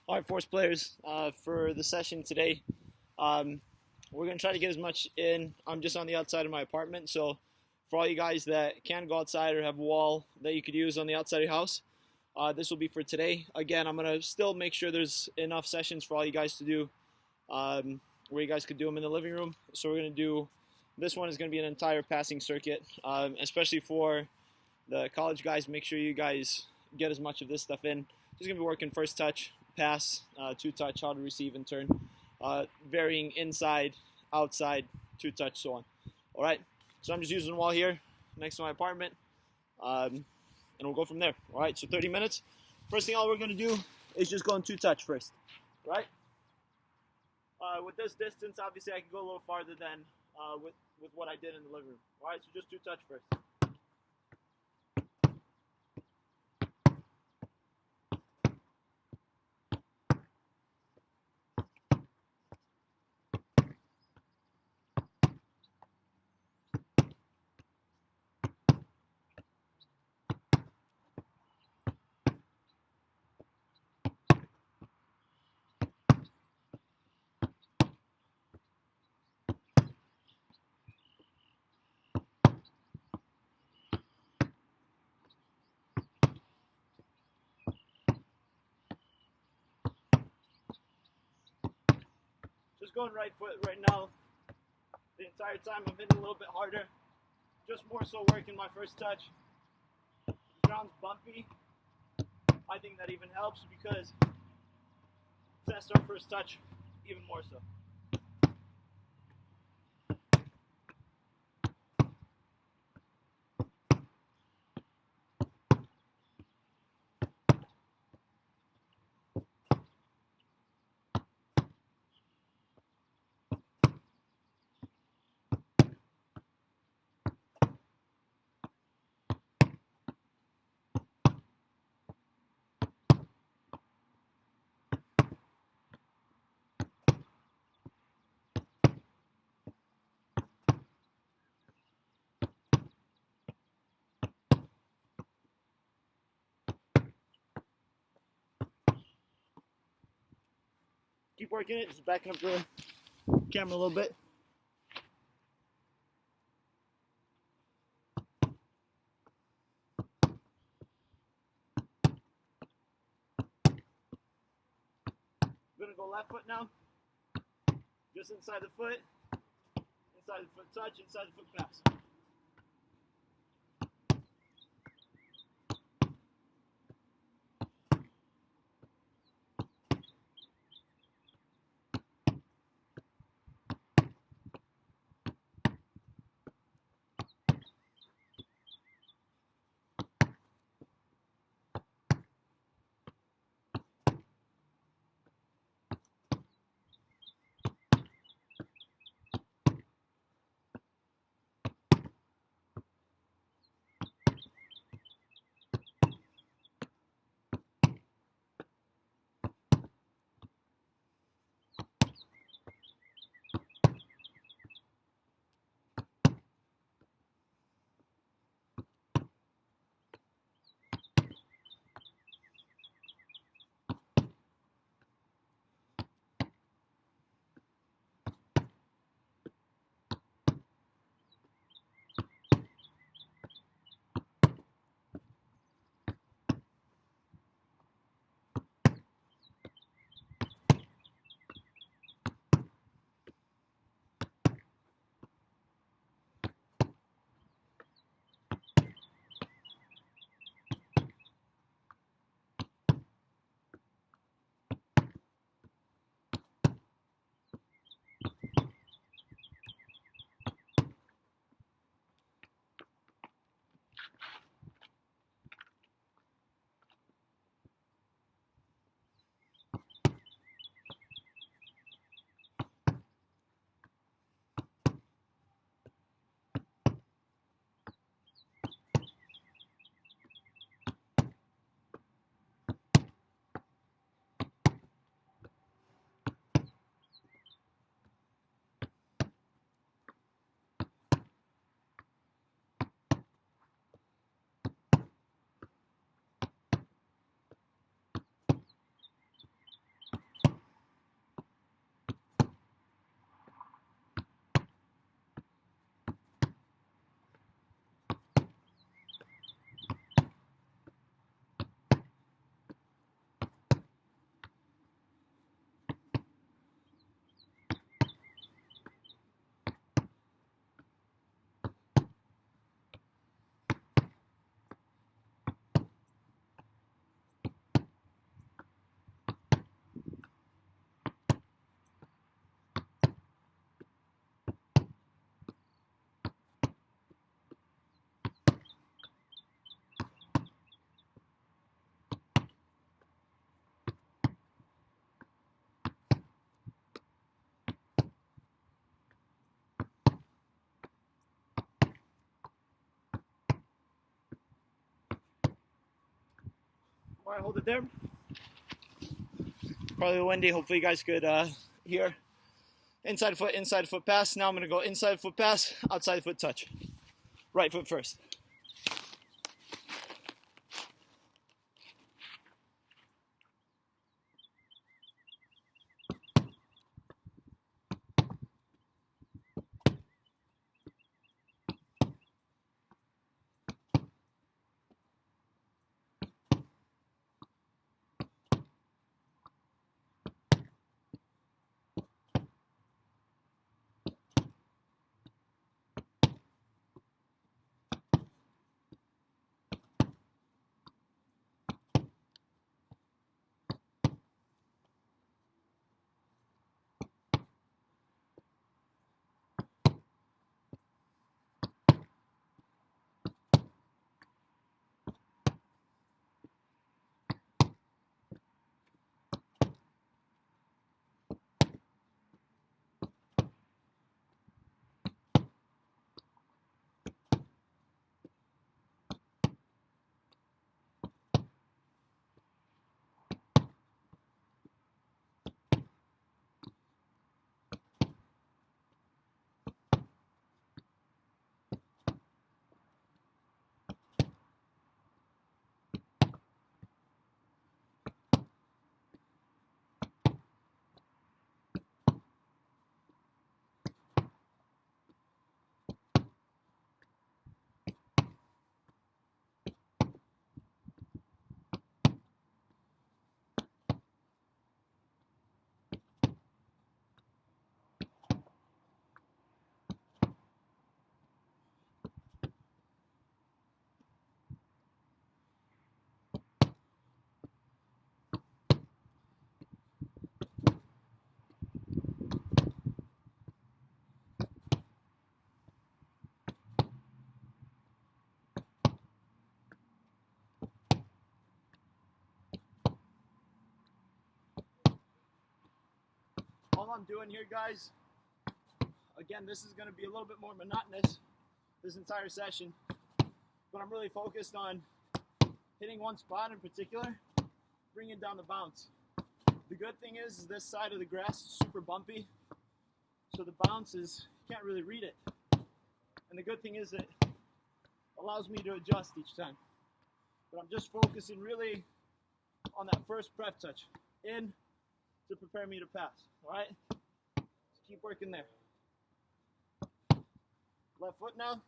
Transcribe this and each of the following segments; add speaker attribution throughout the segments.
Speaker 1: All right, Force players, for the session today, um, we're going to try to get as much in. I'm just on the outside of my apartment, so for all you guys that can go outside or have a wall that you could use on the outside of your house, this will be for today. Again, I'm going to still make sure there's enough sessions for all you guys to do, where you guys could do them in the living room. So we're going to do, this one is going to be an entire passing circuit, especially for the college guys. Make sure you guys get as much of this stuff in. Just going to be working first touch, pass, two touch, how to receive and turn, varying inside, outside, two touch, so on. All right, so I'm just using the wall here next to my apartment, and we'll go from there. All right, so 30 minutes. First thing all we're going to do is just go in two touch first, right? With this distance, obviously I can go a little farther than with what I did in the living room. All right, so just two touch first. Just going right foot right now. The entire time I'm hitting a little bit harder. Just more so working my first touch. The ground's bumpy. I think that even helps because test our first touch even more so. Keep working it, just backing up the camera a little bit. I'm gonna go left foot now. Just inside the foot touch, inside the foot pass. hold it there. Probably windy. Hopefully you guys could hear. Inside foot pass. Now I'm going to go inside foot pass, outside foot touch. Right foot first. All I'm doing here, guys, again, this is going to be a little bit more monotonous this entire session, but I'm really focused on hitting one spot in particular, bringing down the bounce. The good thing is this side of the grass is super bumpy, so the bounce is, you can't really read it. And the good thing is it allows me to adjust each time. But I'm just focusing really on that first prep touch in to prepare me to pass. All right? Just keep working there. Left foot now.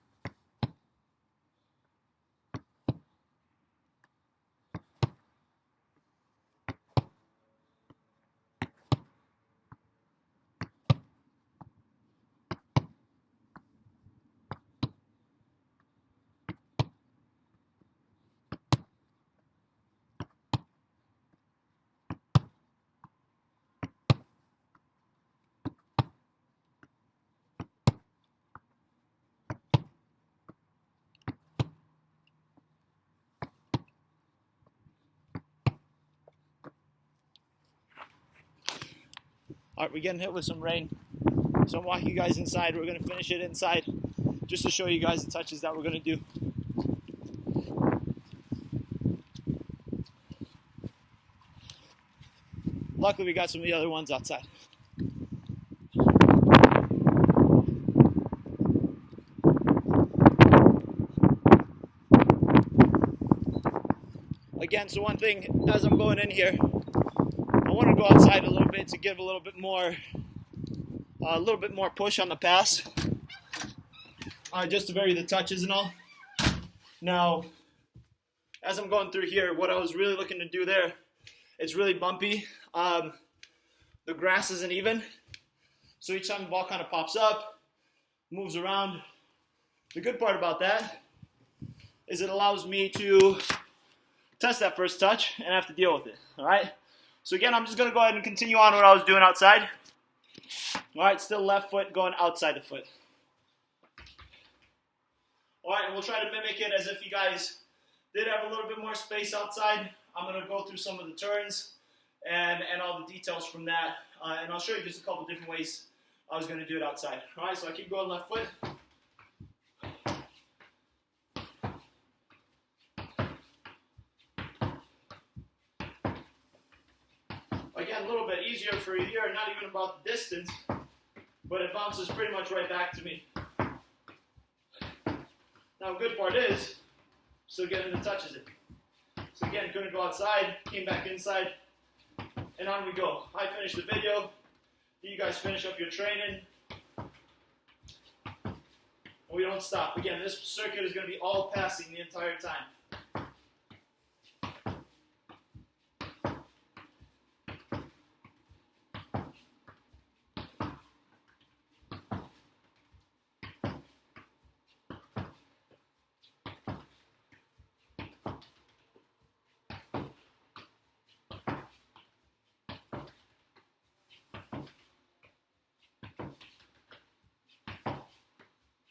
Speaker 1: All right, we're getting hit with some rain, so I'm walking you guys inside. We're going to finish it inside just to show you guys the touches that we're going to do. Luckily, we got some of the other ones outside. Again, so one thing, as I'm going in here, I want to go outside a little bit to give a little bit more push on the pass, just to vary the touches and all. Now, as I'm going through here, what I was really looking to do there, it's really bumpy. The grass isn't even, so each time the ball kind of pops up, moves around. The good part about that is it allows me to test that first touch and have to deal with it. All right. So again, I'm just going to go ahead and continue on what I was doing outside. All right, still left foot going outside the foot. All right, and we'll try to mimic it as if you guys did have a little bit more space outside. I'm going to go through some of the turns and all the details from that. And I'll show you just a couple different ways I was going to do it outside. All right, so I keep going left foot. again, a little bit easier for you here, not even about the distance, but it bounces pretty much right back to me. Now, the good part is, still getting the touches in. So again, couldn't go outside, came back inside, and on we go. I finished the video, you guys finish up your training, and we don't stop. Again, this circuit is going to be all passing the entire time.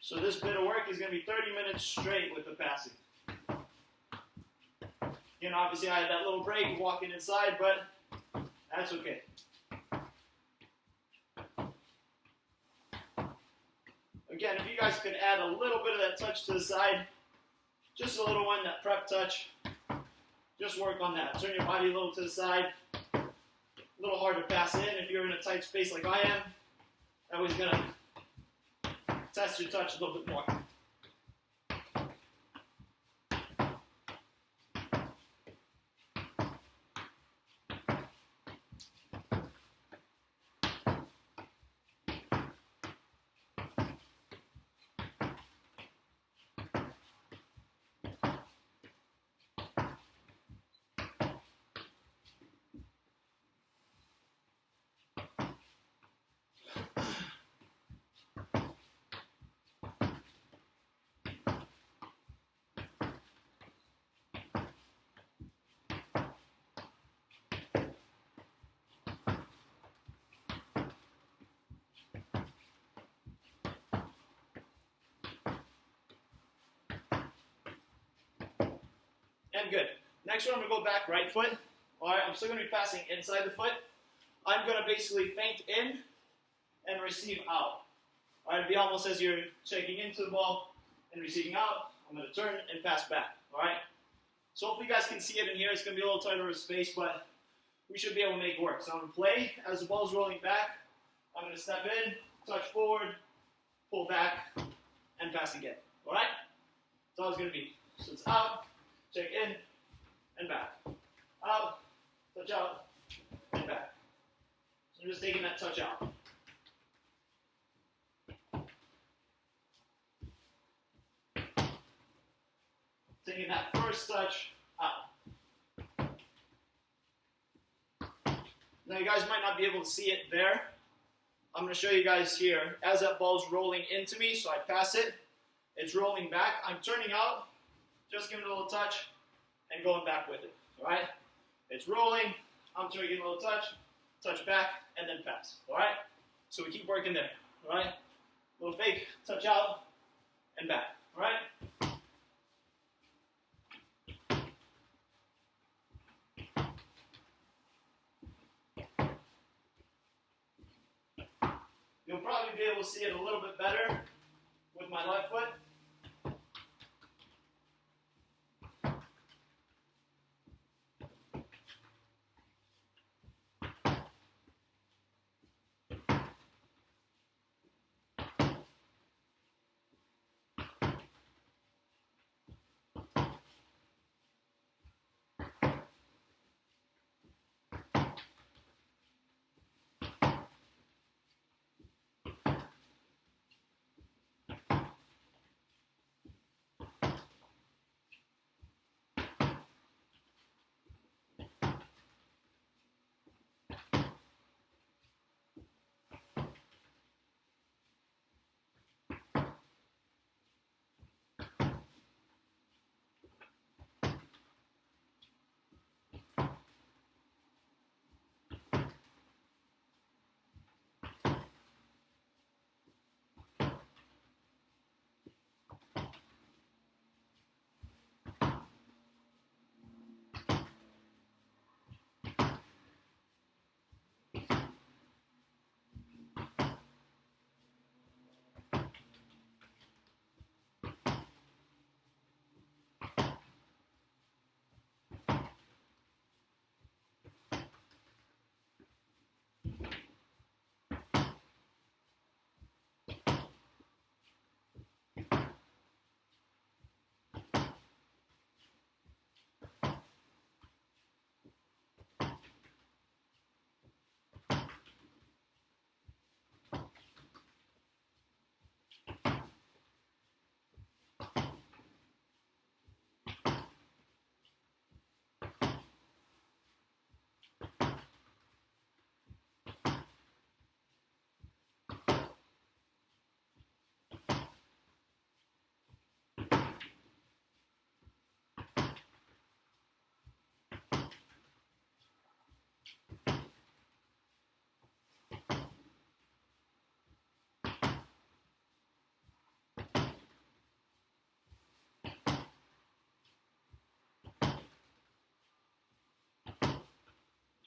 Speaker 1: So this bit of work is going to be 30 minutes straight with the passing. You know, obviously I had that little break walking inside, but that's okay. Again, if you guys could add a little bit of that touch to the side, just a little one, that prep touch, just work on that. Turn your body a little to the side. A little hard to pass in if you're in a tight space like I am. That was going to test your touch a little bit more. And good. Next one, I'm going to go back right foot. All right, I'm still going to be passing inside the foot. I'm going to basically feint in and receive out. All right, it'd be almost as you're shaking into the ball and receiving out. I'm going to turn and pass back. All right. So hopefully you guys can see it in here. It's going to be a little tighter of space, but we should be able to make it work. So I'm going to play as the ball's rolling back. I'm going to step in, touch forward, pull back, and pass again. All right. That's all it's going to be. So it's out. Check in and back. Out, touch out, and back. So I'm just taking that touch out. Taking that first touch out. Now you guys might not be able to see it there. I'm going to show you guys here. As that ball's rolling into me, so I pass it, it's rolling back. I'm turning out. Just giving it a little touch and going back with it. All right? It's rolling. I'm taking a little touch, touch back, and then pass. All right? So we keep working there. All right? Little fake, touch out, and back. All right? You'll probably be able to see it a little bit better with my left foot.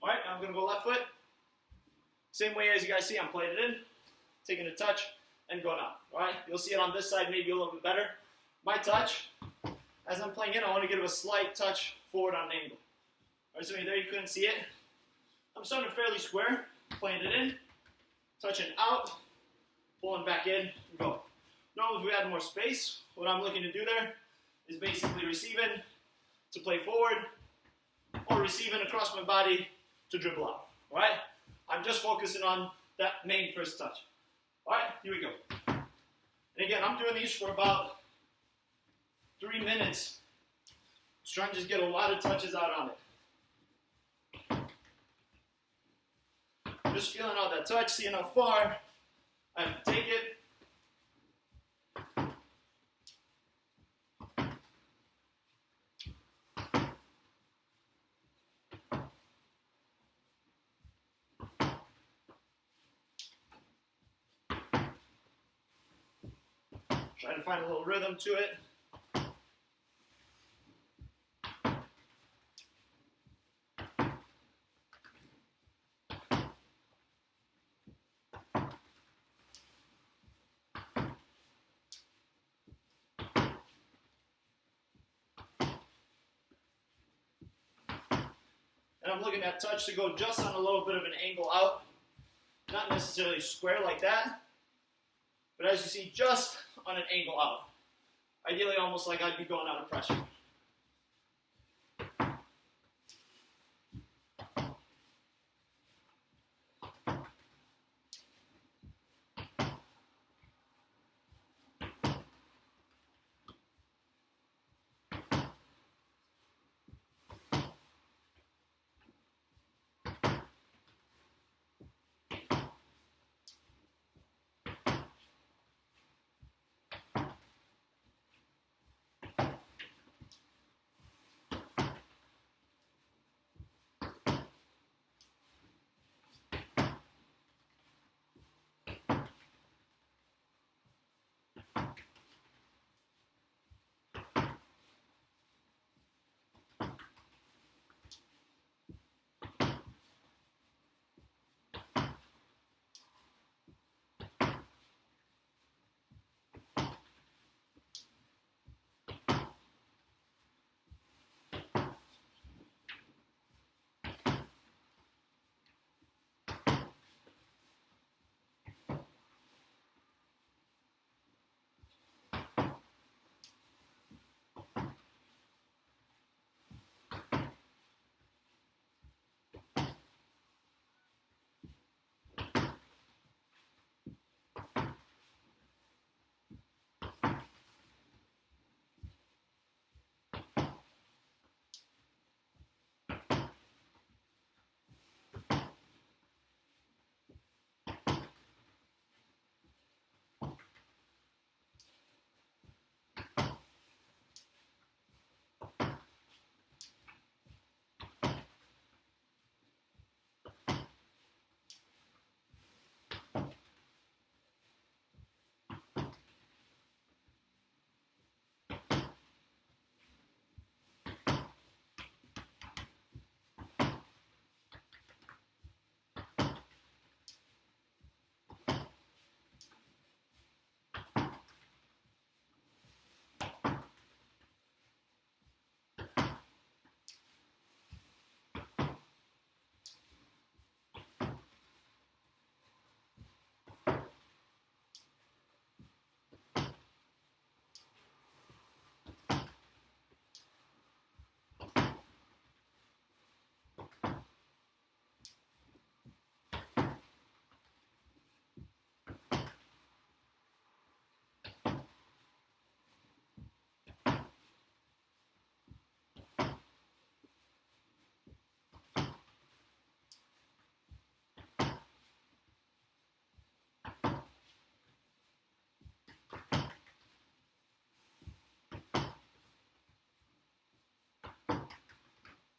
Speaker 1: All right, now I'm going to go left foot. Same way as you guys see, I'm playing it in, taking a touch, and going out. All right, you'll see it on this side maybe a little bit better. My touch, as I'm playing in, I want to give a slight touch forward on an angle. All right, so there you couldn't see it. I'm starting fairly square, playing it in, touching out, pulling back in, and go. Normally, if we had more space, what I'm looking to do there is basically receiving to play forward, or receiving across my body to dribble out. All right? I'm just focusing on that main first touch. All right, here we go. And again, I'm doing these for about 3 minutes. Just trying to just get a lot of touches out on it. Just feeling out that touch, seeing how far I have to take it. Trying to find a little rhythm to it. And I'm looking at touch to go just on a little bit of an angle out. Not necessarily square like that, but as you see, just on an angle out. Ideally, almost like I'd be going out of pressure.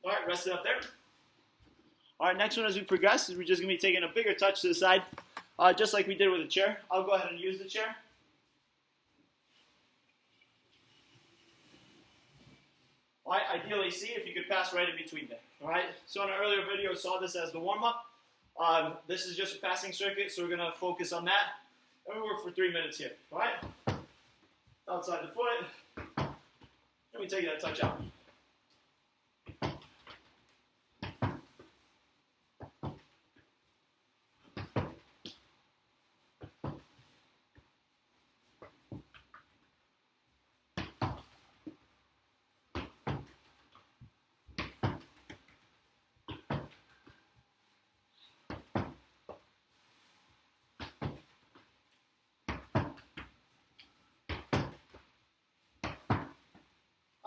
Speaker 1: All right, rest it up there. All right, next one as we progress is we're just going to be taking a bigger touch to the side, just like we did with the chair. I'll go ahead and use the chair. All right, ideally, see if you could pass right in between there. All right, so in an earlier video, saw this as the warm-up. This is just a passing circuit, so we're going to focus on that. And we work for 3 minutes here, all right? Outside the foot, and we take that touch out.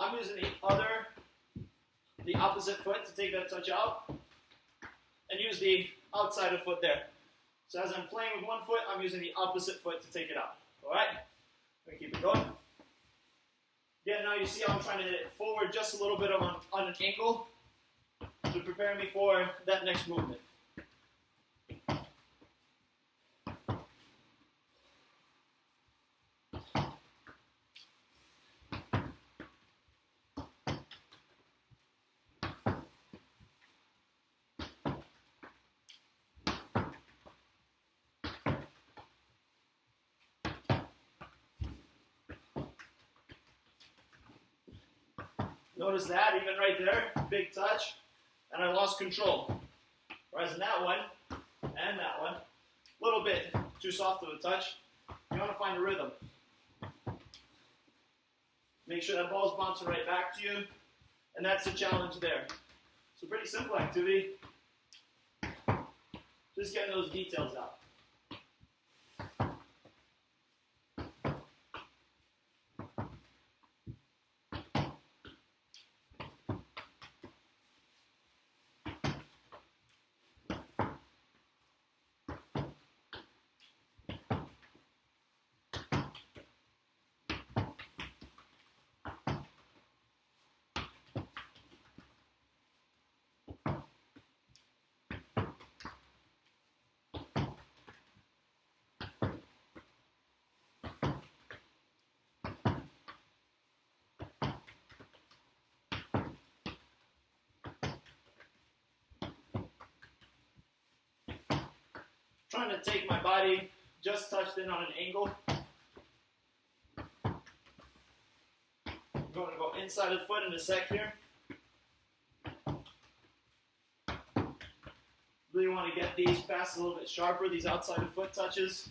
Speaker 1: I'm using the opposite foot to take that touch out, and use the outside of foot there. So as I'm playing with one foot, I'm using the opposite foot to take it out. All right? I'm going to keep it going. Again, now you see how I'm trying to hit it forward just a little bit on an angle to prepare me for that next movement. Notice that, even right there, big touch, and I lost control. Whereas in that one, and that one, a little bit too soft of a touch. You want to find a rhythm. Make sure that ball's bouncing right back to you, and that's the challenge there. So pretty simple activity, just getting those details out. Trying to take my body just touched in on an angle. I'm going to go inside of the foot in a sec here. Really want to get these passes a little bit sharper, these outside of foot touches.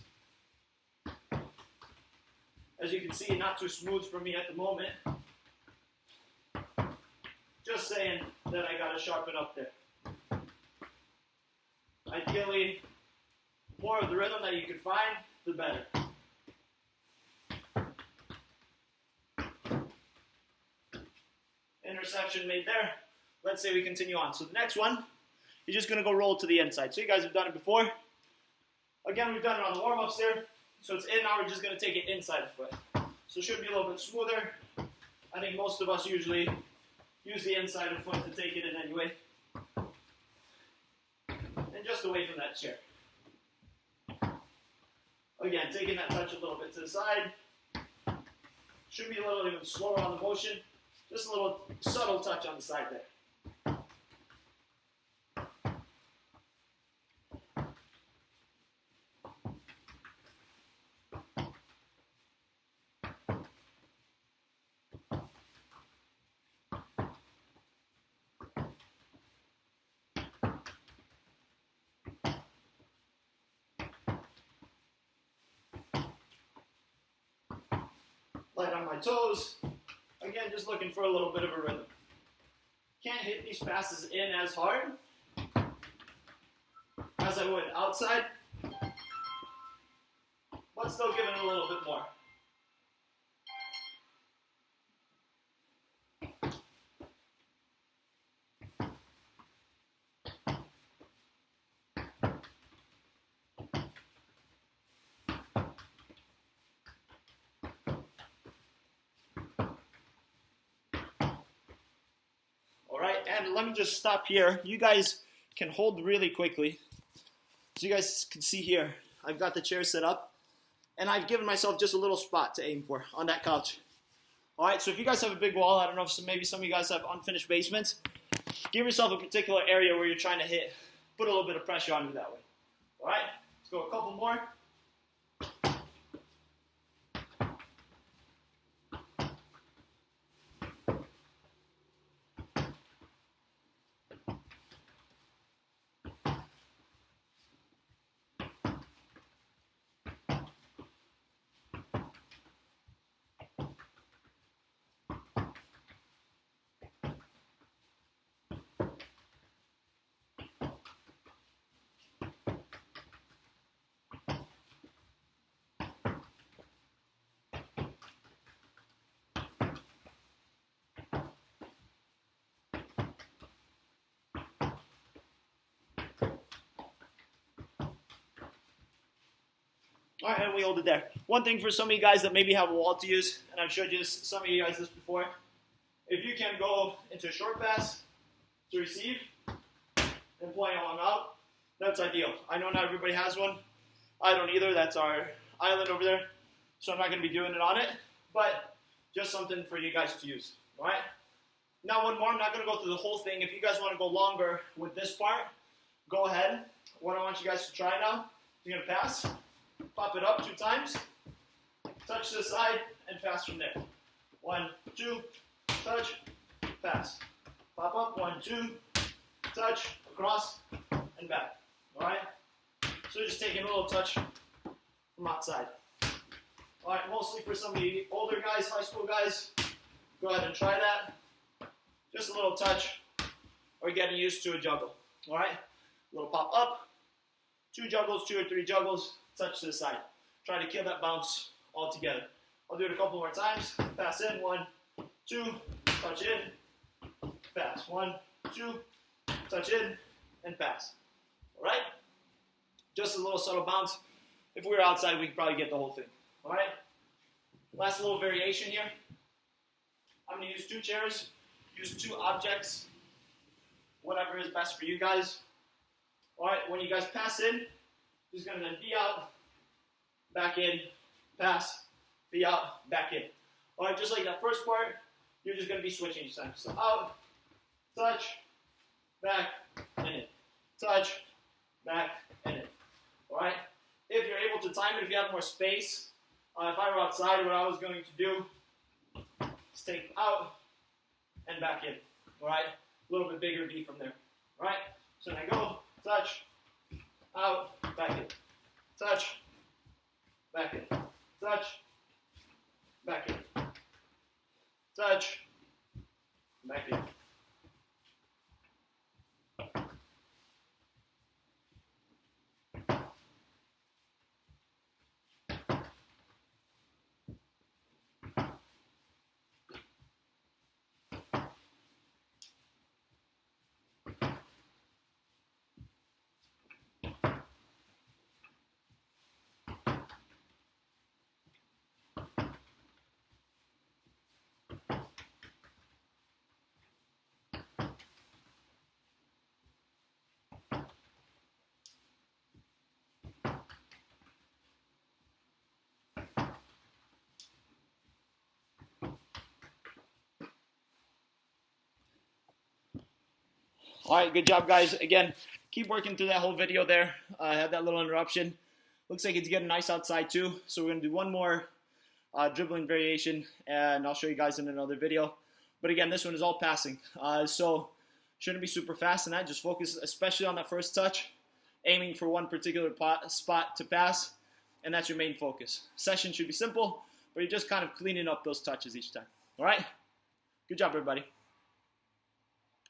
Speaker 1: As you can see, not too smooth for me at the moment. Just saying that I got to sharpen up there. Ideally, more of the rhythm that you can find, the better. Interception made there. Let's say we continue on. So the next one, you're just going to go roll to the inside. So you guys have done it before. Again, we've done it on the warm-ups there. So it's in, now we're just going to take it inside the foot. So it should be a little bit smoother. I think most of us usually use the inside of the foot to take it in anyway. And just away from that chair. Again, taking that touch a little bit to the side. Should be a little even slower on the motion. Just a little subtle touch on the side there. Light on my toes. Again, just looking for a little bit of a rhythm. Can't hit these passes in as hard as I would outside, but still giving it a little bit more. And let me just stop here. You guys can hold really quickly. So you guys can see here, I've got the chair set up, and I've given myself just a little spot to aim for on that couch. All right, so if you guys have a big wall, I don't know if maybe some of you guys have unfinished basements, give yourself a particular area where you're trying to hit. Put a little bit of pressure on you that way. All right, let's go a couple more. All right, and we hold it there. One thing for some of you guys that maybe have a wall to use, and I've showed you some of you guys this before, if you can go into a short pass to receive and play along out, that's ideal. I know not everybody has one. I don't either. That's our island over there, so I'm not going to be doing it on it, but just something for you guys to use. All right? Now one more. I'm not going to go through the whole thing. If you guys want to go longer with this part, go ahead. What I want you guys to try now, you're going to pass. Pop it up 2 times, touch this side, and pass from there. 1, 2, touch, pass. Pop up, 1, 2, touch, across, and back. All right? So just taking a little touch from outside. All right, mostly for some of the older guys, high school guys, go ahead and try that. Just a little touch, or getting used to a juggle. All right? A little pop up, 2 juggles, 2 or 3 juggles, touch to the side. Try to kill that bounce altogether. I'll do it a couple more times. Pass in, 1, 2, touch in, pass. 1, 2, touch in, and pass. All right? Just a little subtle bounce. If we were outside, we could probably get the whole thing. All right? Last little variation here. I'm going to use 2 chairs, use 2 objects, whatever is best for you guys. All right, when you guys pass in, just going to then be out, back in, pass, be out, back in. All right, just like that first part, you're just going to be switching each time. So out, touch, back, and in. Touch, back, and in. All right? If you're able to time it, if you have more space, if I were outside, what I was going to do is take out and back in. All right? A little bit bigger V from there. All right? So now go, touch, out, back in. Touch, back in. Touch, back in. Touch, back in. All right, good job, guys. Again, keep working through that whole video there. I had that little interruption. Looks like it's getting nice outside too. So we're going to do one more dribbling variation, and I'll show you guys in another video. But again, this one is all passing. So shouldn't be super fast in that. Just focus especially on that first touch, aiming for one particular spot to pass, and that's your main focus. Session should be simple, but you're just kind of cleaning up those touches each time. All right? Good job, everybody.